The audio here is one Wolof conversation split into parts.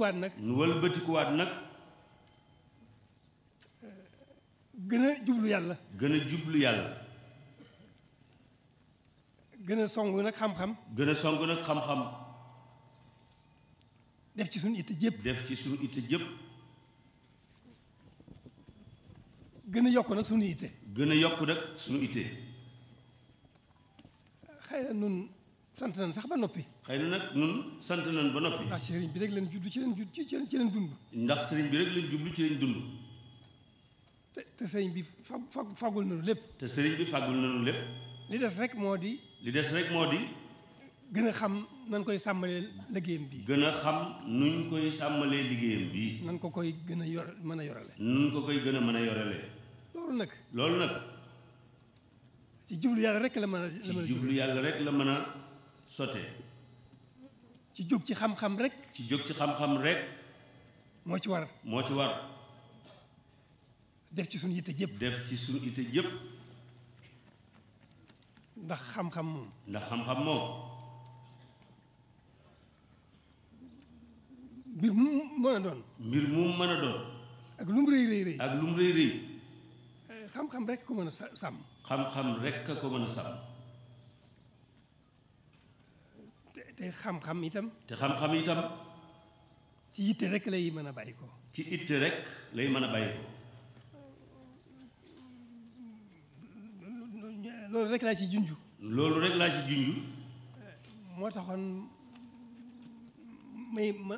wëlbatikuwaat nag. nu wëlbatikuwaat nag. gën a jublu yàlla. gën a jublu yàlla. gën a song nag xam-xam. gën a song nag xam-xam. def ci suñu itte jëpp. def ci suñu itte jëpp. gën a yokk nag suñu itte. gën a yokk nag suñu itte. xëy na nun sant nañ sax ba noppi. xëy na nag nun sant nañ ba noppi. ndax sëriñ bi rek leen jublu ci leen ci leen dund. ndax sëriñ bi rek leen jublu ci leen dund. te sëriñ bi fagul nañu lépp. te sëriñ bi fagul nañu lépp. li des rek moo di. li des rek moo di. gën a xam nan koy sàmmalee liggéeyam bi. gën a xam nuñ koy sàmmalee liggéeyam bi. nan ko koy gën a mën a yorale. nun ko koy gën a mën a yorale. loolu nag. ci jublu yàlla rek la mën a. ci jublu yàlla rek la mën a sottee. ci jóg ci xam-xam rek. ci jóg ci xam-xam rek. moo ci war. moo ci war. def ci suñu yitte jëpp. def ci suñu yitte jëpp. ndax xam-xam moom. ndax xam-xam moom. mbir mu mën a doon. mbir mu mën a doon. ak lu mu rëy rëy rëy. ak lu mu rëy rëy. xam-xam rek ko mën a sàmm. xam-xam rek a ko mën a sàmm. te xam-xam itam. te xam-xam itam. ci yitte rek lay mën a bàyyi ko. ci itte rek lay mën a bàyyi ko. loolu rek laa ci junj. loolu rek laa ci junj. moo taxoon may ma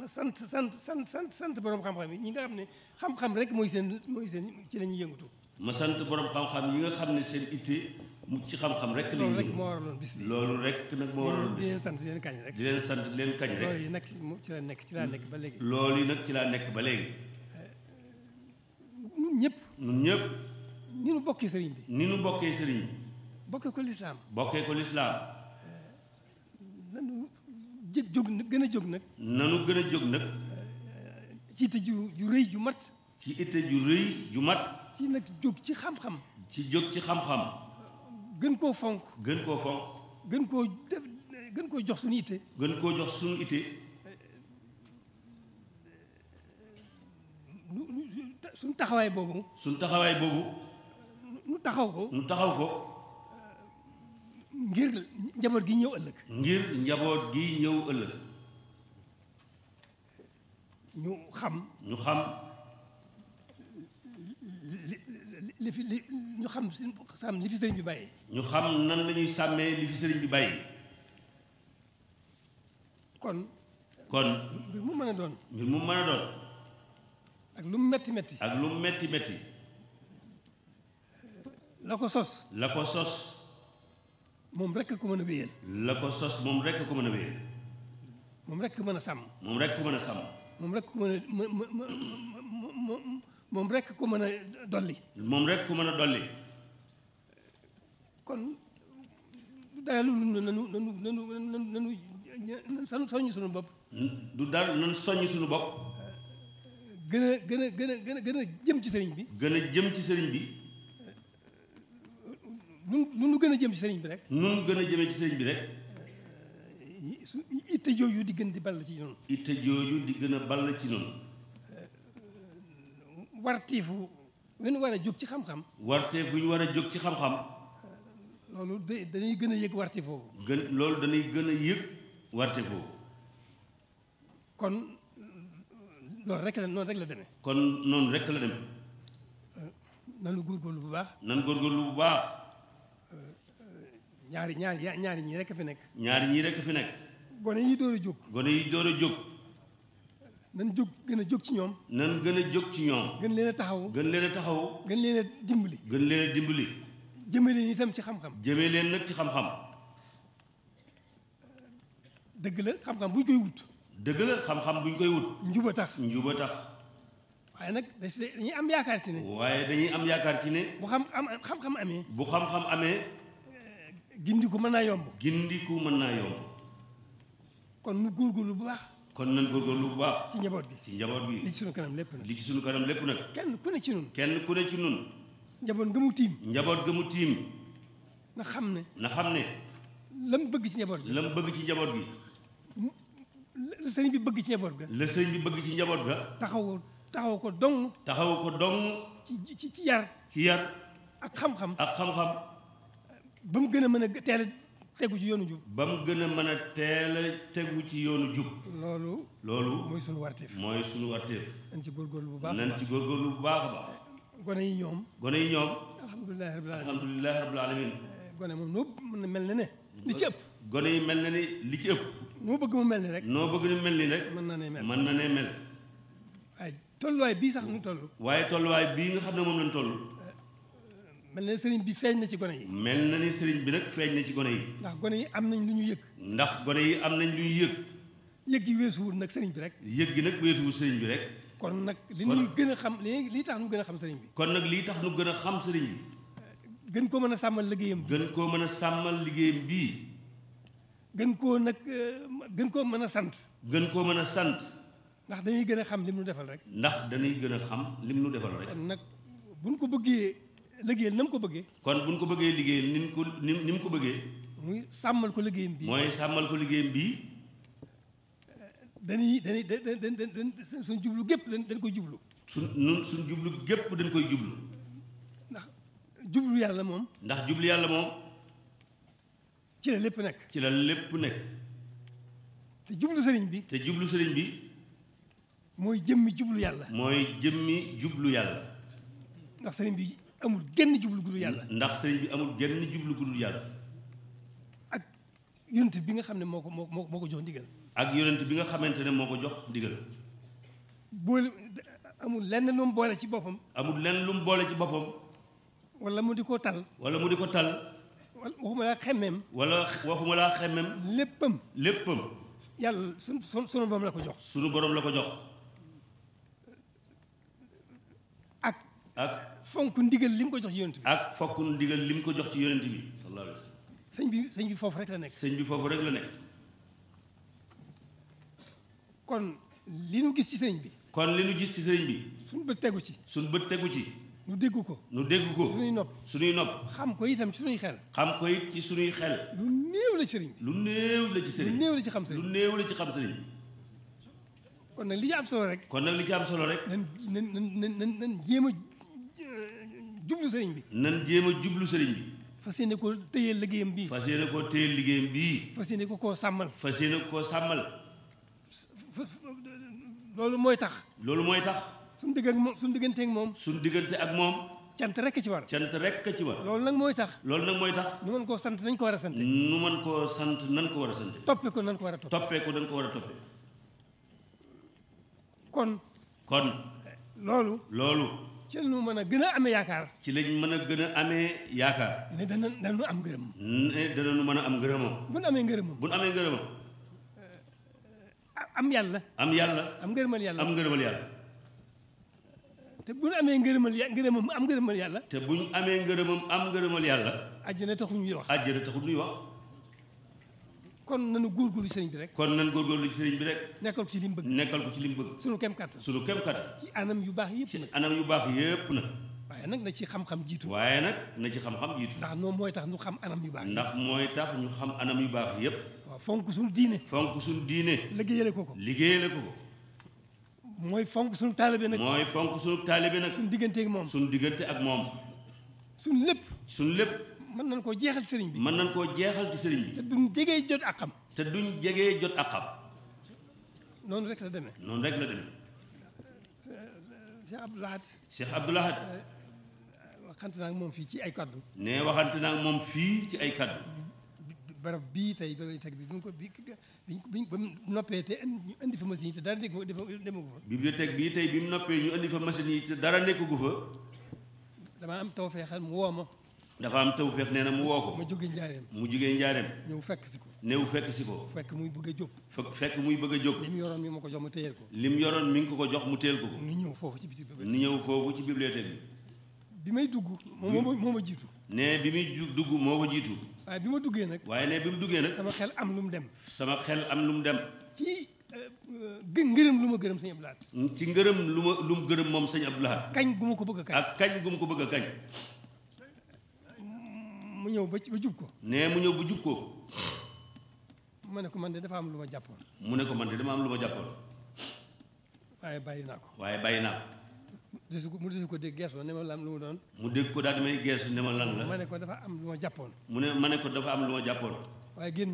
sant borom xam-xam yi ñi nga xam ne xam-xam rek mooy seen ci la ñuy yëngatu. ma sant borom xam-xam yi nga xam ne seen itte mu ci xam-xam rek. loolu rek moo waraloon bis bi. loolu rek nag moo waraloon bis bi. di leen sant di leen kañ rek. di leen sant di leen kañ rek. loolu yi nag ci laa nekk ba léegi. loolu yi nag ci laa nekk ba léegi. ñun ñëpp. ñun ñëpp. ni nu bokkee sëriñ bi. ni nu bokkee sëriñ bi. bokkee ko lislaam. bokkee ko lislaam. nanu jóg gën a jóg nag. nanu gën a jóg nag. ci itte ju rëy ju mat. ci itte ju rëy ju mat. ci nag jóg ci xam-xam. ci jóg ci xam-xam. gën koo fonk. gën koo fonk. gën koo def gën koo jox suñu itte. gën koo jox suñu itte. suñu taxawaay boobu. suñu taxawaay boobu. nu taxaw ko. nu taxaw ko. ngir njaboot gi ñëw ëllëg. ngir njaboot gi ñëw ëllëg. ñu xam. ñu xam. li fi ñu xam sàmm li fi sëriñ bi bàyyi. ñu xam nan la ñuy sàmmee li fi sëriñ bi bàyyi. kon. mbir mu mën a doon. mbir mu mën a doon. ak lu mu metti metti. ak lu mu metti metti. la ko sos. la ko sos. moom rek ko mën a wéyal. la ko sos moom rek ko mën a wéyal. moom rek ko mën a sàmm. moom rek ko mën a sàmm. moom rek ko mën a moom rek ko mën a dolli. moom rek ko mën a dolli. kon dara lu nanu soññ suñu bopp. du dara nan soññ suñu bopp. gën a jëm ci sëriñ bi. gën a jëm ci sëriñ bi. nu gën a jëm ci sëriñ bi rek. nun gën a jëmee ci sëriñ bi rek. su itte jooju di gën di ball ci noonu. itte jooju di gën a ball ci noonu. wartiifu wi ñu war a jóg ci xam-xam. warteef wi ñu war a jóg ci xam-xam. loolu dañuy gën a yëg wartiif foofu. loolu dañuy gën a yëg warteef foofu. kon loolu rek la noonu rek la demee. kon noonu rek la demee. nanu góorgóorlu bu baax. nan góorgóorlu bu baax. ñaari ñii rek a fi nekk. ñaari ñii rek a fi nekk. gone yi door a jóg. gone yi door a jóg. nan jóg gën a jóg ci ñoom. nan gën a jóg ci ñoom. gën leen a taxaw. gën leen a taxaw. gën leen a dimbali. gën leen a dimbali. jëmee leen itam ci xam-xam. jëmee leen nag ci xam-xam. dëgg la xam-xam bu ñu koy wut. dëgg la xam-xam bu ñu koy wut. njuba tax. njuba tax. waaye nag dañuy am yaakaar ci ne. waaye dañuy am yaakaar ci ne. bu xam-xam amee. bu xam-xam amee. gindiku mën naa yomb. gindiku mën naa yomb. kon nu góorgóorlu bu baax. kon nan góorgóorlu bu baax. ci njaboot gi. ci njaboot gi. li ci sunu kanam lépp nag. li ci sunu kanam lépp nag. kenn ku ne ci nun. kenn ku ne ci nun. njaboot nga mu tiim. njaboot ga mu tiim. na xam ne. na xam ne. lam bëgg ci njaboot gi. lam bëgg ci njaboot gi. la sëriñ bi bëgg ci njaboot ga. la sëriñ bi bëgg ci njaboot ga. taxaw ko dong. taxaw ko dong. ci yar. ci yar. ak xam-xam. ak xam-xam. ba mu gën a mën a teel a tegu ci yoonu jub. ba mu gën a mën a teel a tegu ci yoonu jub. loolu. mooy sunu warteef. mooy sunu warteef. nañ ci góorgóorlu bu baax nañ ci góorgóorlu bu baax a baax. gone yi ñoom. alhamdulilah rabbil alamin. gone moom noo mën mel na ne. li ci ëpp. gone yi mel na ni li ci ëpp. noo bëgg mu mel ni rek. noo bëgg mu mel ni rek. mën na ne mel. waaye tolluwaay bii sax mu toll. waaye tolluwaay bii nga xam ne moom lañ toll. mel na ni sëriñ bi feeñ na ci gone yi. mel na ni sëriñ bi nag feeñ na ci gone yi. ndax gone yi am nañ lu ñu yëg. ndax gone yi am nañ lu ñu yëg. yëg gi weesuwul nag sëriñ bi rek. yëg gi nag weesuwul sëriñ bi rek. kon nag li ñuy gën a xam lii tax ñu gën a xam sëriñ bi. kon nag lii tax ñu gën a xam sëriñ bi. gën koo mën a sàmmal liggéeyam bi. gën koo mën a sàmmal liggéeyam bii. gën koo mën a sant. gën koo mën a sant. ndax dañuy gën a xam lim nu defal rek. ndax dañuy gën a xam lim nu defal rek. kon nag buñ ko bëggee liggéeyal na mu ko bëggee. kon buñ ko bëggee liggéeyal ni mu ko bëggee. muy sàmmal ko liggéeyam bii. mooy sàmmal ko liggéeyam bii. dañuy suñ jublu gépp dañ koy jublu. suñ jublu gépp dañ koy jublu. ndax jublu yàlla moom. ndax jublu yàlla moom. ci la lépp nekk. ci la lépp nekk. te jublu sëriñ bi. te jublu sëriñ bi. mooy jëmmi jublu yàlla. mooy jëmmi jublu yàlla. ndax sëriñ bi amul genn jublu gudul yàlla. ndax sëriñ bi amul genn jublu gudul yàlla. ak yonent bi nga xam ne moo ko jox ndigal. ak yonent bi nga xamante ne moo ko jox ndigal. boole amul lenn lu mu boole ci boppam. amul lenn lu mu boole ci boppam. wala mu di ko tal. wala mu di ko tal. waxuma laa xemmeem. wala waxuma laa xemmeem. léppam. yàlla sunu borom la ko jox. sunu borom la ko jox. ak fonk ndigal li mu ko jox ci yonent bi. ak fonk ndigal li mu ko jox ci yonent bi sallallahu alayhi wa sallam. sëñ bi foofu rek la nekk. sëñ bi foofu rek la nekk. kon li nu gis ci sëriñ bi. kon li nu gis ci sëriñ bi. suñu bët tegu ci. suñu bët tegu ci. nu dégg ko. suñuy nopp. xam ko itam ci suñuy xel. xam ko it ci suñuy xel. lu néew la ci sëriñ bi. lu néew la ci sëriñ bi. lu néew la ci xam sëriñ bi. lu néew la ci xam sëriñ bi. kon nag li ci am solo rek. nan jéem a jublu sëriñ bi. nan jéem a jublu sëriñ bi. fas yéene koo téyeel liggéeyam bii. fas yéene koo téyeel liggéeyam bii. fas yéene ko koo sàmmal. fas yéene koo sàmmal. loolu mooy tax. suñu diggante ak moom. suñu diggante ak moom. cant rek ci war. loolu nag mooy tax. nu mën koo sant nañ ko war a sant. nu mën koo sant nan ko war a sant. toppee ko nan ko war a toppee ko nan ko war a toppee. kon. loolu. ci la ñu mën a gën a amee yaakaar. ci lañ mën a gën a amee yaakaar. ne danañu am ngërëm. ne danañu mën a am ngërëmam. bu nu amee ngërëmam. am yàlla. am ngërëmal yàlla. te bu ñu amee ngërëmam am ngërëmal yàlla. te bu ñu amee ngërëmam am ngërëmal yàlla. àjjana taxul ñuy wax. kon nañu góorgóorlu ci sëriñ bi rek. nekkal ko ci li mu bëgg. sunu kem kattan. ci anam yu baax yëpp nag. waaye nag na ci xam-xam jiitu. ndax noonu mooy tax ñu xam anam yu baax. Yëpp. waaw fonk suñu diine. liggéeyale ko. mooy fonk suñu taalibe nag. suñu diggante ak moom. suñu lépp. mën nañ koo jeexal ci sëriñ bi. te duñ jegee jot ak xam. noonu rek la demee. Cheikh Abdou Lahad. waxante naa ak moom fii ci ay kaddu. barab bii tey ba teg bi ba mu noppee te ñu indi fa machine yi te dara demagu fa. bibliothèque bii tey bi mu noppee ñu indi fa machine yi te dara nekkagu fa. damaa am tawfeexal mu woo ma. dafa am tawfeex nee na mu woo ko. mu jógee njaareem. ñëw fekk si ko. fekk muy bëgg a jóg. fekk muy bëgg a jóg. lim yoroon mi ma ko jox mu téyel ko. lim yoroon mi ngi ko jox mu téyel ko. ni ñëw foofu ci bibliothèque bi. bi may dugg moo ma jiitu. ne bi muy dugg moo ko jiitu. waaye bi ma duggee nag. sama xel am lu mu dem. ci ngërëm lu ma gërëm sëñ Abdou Lahad. ci ngërëm lu mu gërëm moom sëñ Abdou Lahad. kañ gu ma ko bëgg a kañ. ak kañ gu ma ko bëgg a kañ. mu ñëw ba jub ko. mu ñëw ba jub ko. mu ne ko man de dafa am lu ma jàppoon. mu ne ko man de dama am lu ma jàppoon. waaye bàyyi naa ko. waaye bàyyi naa ko. mu desu ko dégg geesu ne ma lan lu mu doon. mu dégg ko daal di may geesu ne ma lan la. ma ne ko dafa am lu ma jàppoon. ma ne ko dafa am lu ma jàppoon. waaye génn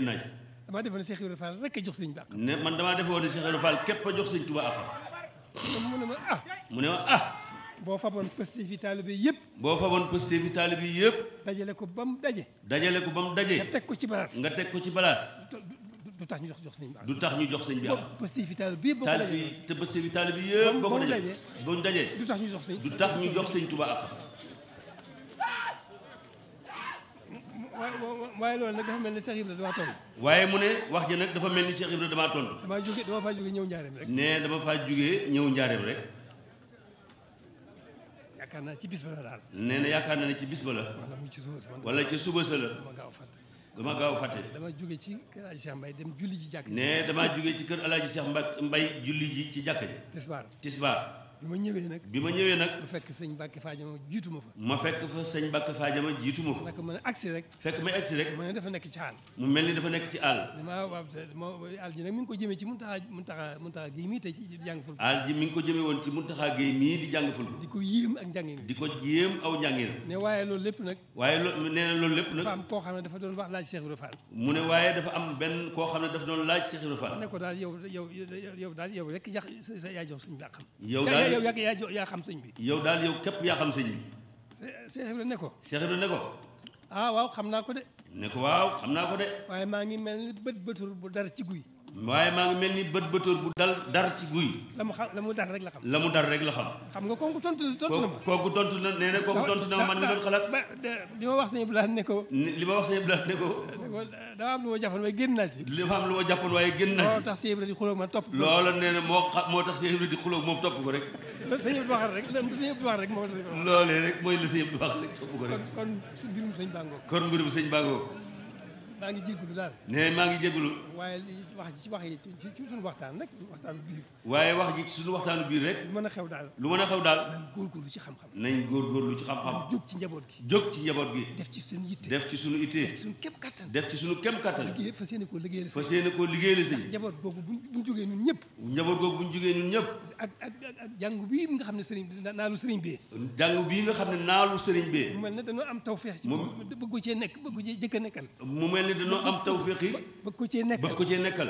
naa ci. damaa defoon ne Cheikh Ibrahima Fall rek a jox sëñ bi àq. ne man damaa defoon ne Cheikh Ibrahima Fall képp a jox sëñ Tuubaa àq. mu ne ma ah. mu ne ma ah. boo faboon pëste fi taalibe yëpp. boo faboon pëste fi taalibe yëpp. dajale ko ba mu daje. nga teg ko ci balaas. du tax ñu jox sëñ bi àq. du tax ñu jox sëñ bi àq. pëste fi taalibe yëpp boo ko dajee. te pëste fi taalibe yëpp boo ko dajee. boo ñu dajee. du tax ñu jox sëñ Tuubaa àq. waaye loolu nag dafa mel ni Cheikh Ibrahima damaa tontu. waaye mu ne wax ji nag dafa mel ni Cheikh Ibrahima damaa tontu. dama faa jógee ñëw njaareem rek. ne dama faa jógee ñëw njaareem rek. yaakaar naa ci bis ba la daal. nee na yaakaar naa ne ci bis ba la. wala ci suba sa la. dama gaaw a fàtte. dama jógee ci kër Alaaji Cheikh Mbaye dem julli ji jàkk. ne damaa jógee ci kër Alaaji Cheikh Mbaye julli ji ci jàkk ji. Tisbaar. bi ma ñëwee nag. ma fekk sëñ Mbàkke Faajama jiitu ma fa. ma fekk fa sëñ Mbàkke Faajama jiitu ma fa. naka mën a agsi rek. fekk may agsi rek. mu ne dafa nekk ci àll. mu mel ni dafa nekk ci àll. waaw àll ji nag mi ngi ko jëmee ci Muntaxa Géey mii tey ci jàng ful. àll ji mi ngi ko jëmee woon ci Muntaxa Géey mii di jàng ful. di ko yéem ak njàngin. di ko yéem aw njàngin. ne waaye loolu lépp nag. nee na loolu lépp nag. dafa am koo xam ne dafa doon wax laaj Cheikh Ibrahima Fall. mu ne waaye dafa am benn koo xam ne dafa doon laaj Cheikh Ibrahima Fall. ne ko daal yow rek yaa jox sëñ bi àqam. yow daal yaa xam sëñ bi. yow daal yow képp yaa xam sëñ bi. Cheikh Ibrahima ne ko. Cheikh Ibrahima ne ko. ah waaw xam naa ko de. ne ko waaw xam naa ko de. waaye maa ngi mel ni bëtur bu dara ci guy. waaye maa ngi mel ni bëtur bu dar ci guy. la mu dar rek la xam. xam nga kooku tontu na ma. kooku tontu na nee na kooku tontu na ma man mi doon xalaat. li ma wax sëñ Blaat ne ko. dafa am lu ma jàppoon waaye génn naa ci. moo tax Cheikh Ibrahima di xulóog ma topp. loola nee na moo tax Cheikh Ibrahima di xulóog moom topp ko rek. sëñ Abdou wax rek moo. loolee rek mooy la sëñ Abdou wax rek topp ko rek. kon mbirum sëñ Bango. maa ngi jégalu daal. nee maa ngi jégalu. waaye wax ji ci suñu waxtaan rek waxtaanu biir. waaye wax ji ci suñu waxtaanu biir rek. lu mën a xew daal. nañ góorgóorlu ci xam-xam. jóg ci njaboot gi. def ci suñu yitte. def ci suñu kem kattan. fas yéene koo liggéeyal sëñ. njaboot googu buñ jógee ñun ñëpp. ak jàngu bii nga xam ne naalu sëriñ bee. mu mel ne dañoo am tawfeex ci bëgg ko cee jëkk a nekkal. mu mel ni dañoo am tawfeex yi. bëgg ko cee nekkal.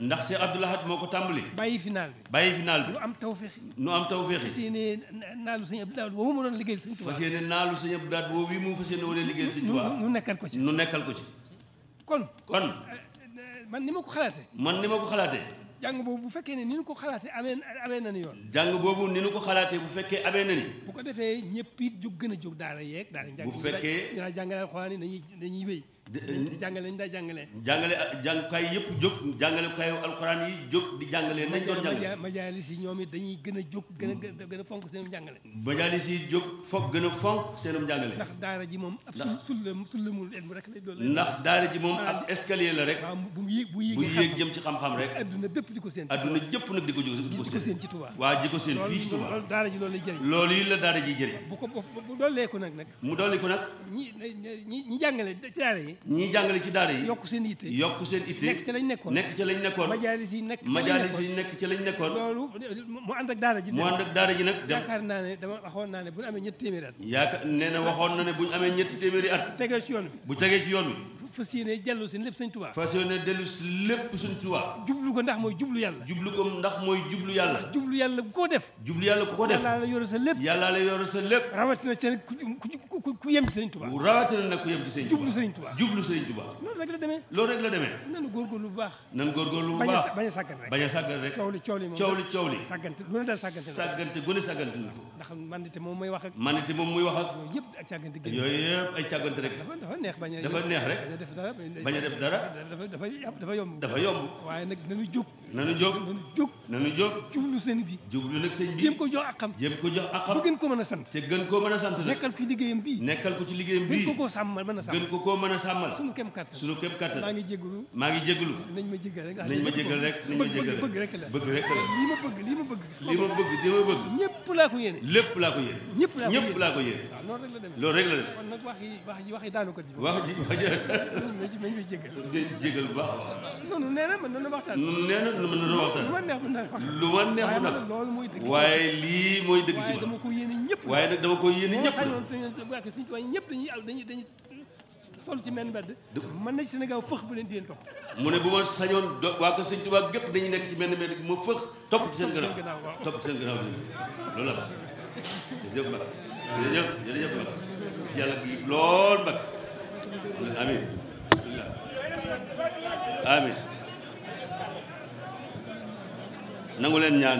ndax Cheikh Abdoul Ahad moo ko tàmbali. bàyyi final bi. nu am tawfeex yi. fas yéene naalu sëñ Abdoul Ahad woowu mu doon liggéeyal sëñ Tuubaa. fas yéene naalu sëñ Abdoul Ahad woowu yi mu fas yéene woon liggéeyal sëñ Tuubaa. nu nekkal ko ci. kon. man ni ma ko xalaatee. jàng boobu bu fekkee ne ni ñu ko xalaatee amee na ni yoon. jàng boobu ni ñu ko xalaatee bu fekkee amee na ni. bu ko defee ñëpp it gën a jóg daara yeeg. daara njàng bu fekkee ñu jàngale alxuraan yi dañuy wéy. di jàngale ñu daa jàngalee. jàngukaay yëpp jóg jàngalekaayu alxuraan yi jóg di jàngalee nañ doon jàngale. majaalis yi ñoom it dañuy gën a jóg gën a fonk seenum jàngale. majaalis yi jóg gën a fonk seenum jàngale. ndax daara ji moom ab sullamul ilm rek lay doon. ndax daara ji moom ab escalier la rek. waaw bu yéeg jëm ci xam-xam rek. adduna bépp di ko seen. adduna jëpp nag di ko seen ci Tuubaa. waa ji ko seen fii ci Tuubaa. daara ji loolu lay jëriñ. loolu yi la daara ji jëriñ. bu dolleeku nag. mu dolleeku nag. ñi jàngale ci daara yi. ñi jàngale ci daara yi. yokk seen itte. nekk ca lañ nekkoon. majaalis yi nekk ca lañ nekkoon. loolu mu ànd ak daara ji. nag dem. yaakaar naa ne waxoon naa ne bu ñu amee ñetti téeméeri at. nee na waxoon na ne bu ñu amee ñetti téeméeri at. tegee ci yoon bi. bu tegee ci yoon bi. fas yéene dellu si lépp sëñ Tuubaa. fas yéene dellu si lépp sëñ Tuubaa. jublu ko ndax mooy jublu yàlla. jublu yàlla. jublu yàlla ku ko def. yàlla la yore sa lépp. rawatina seen ku yem ci sëñ Tuubaa. rawatina nag ku yem ci sëñ Tuubaa. jublu sëñ Tuubaa. loolu rek la demee. nanu góorgóorlu bu baax. bañ a sàggan rek. coow li. sàggante gën a dal sàggante na ko. ndax mandité moom muy wax ak. yooyu yëpp ay càggante rek. dafa neex bañ a def dara bañ a def dara dafa yomb dafa yomb waaye nag nañu jóg nañu jóg jublu sëñ bi jublu nag sëñ bi jéem ko jox akam ba gën ko mën a sant te gën koo mën a sant nekkal ko ci liggéeyam bii gën ko koo sàmmal gën ko koo mën a sàmmal suñu kem kattan maa ngi jégalu nañ ma jégal rek bëgg rek la lii ma bëgg ñëpp laa ko yéene lépp laa ko yéene ñëpp laa ko yéene loolu rek la dem kon nag wax yi daanu ko ji wax ji nañ ma jégal jégal bu baax noonu nee na mën na waxtaan lu ma neex nag loolu mooy dëgg waaye lii mooy dëgg ci dama ko yéene ñëpp waaye nag dama ko yéene ñëpp ñëpp dañuy sol ci menn mbedd mën na ci Sénégal fëx ba leen di leen topp mu ne bu ma sañoon waa ko sëñ Tuubaa gépp dañuy nekk ci menn mbedd ma fëx topp ci seen gannaaw loolu la jërëjëf Mbacke jërëjëf Mbacke yàlla gi lool Mbacke amin amin nangu leen ñaan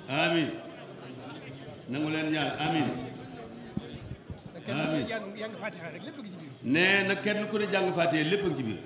amin nangu leen ñaan amin nee na kenn ku ne jàng Faatiha lépp a ngi ci biir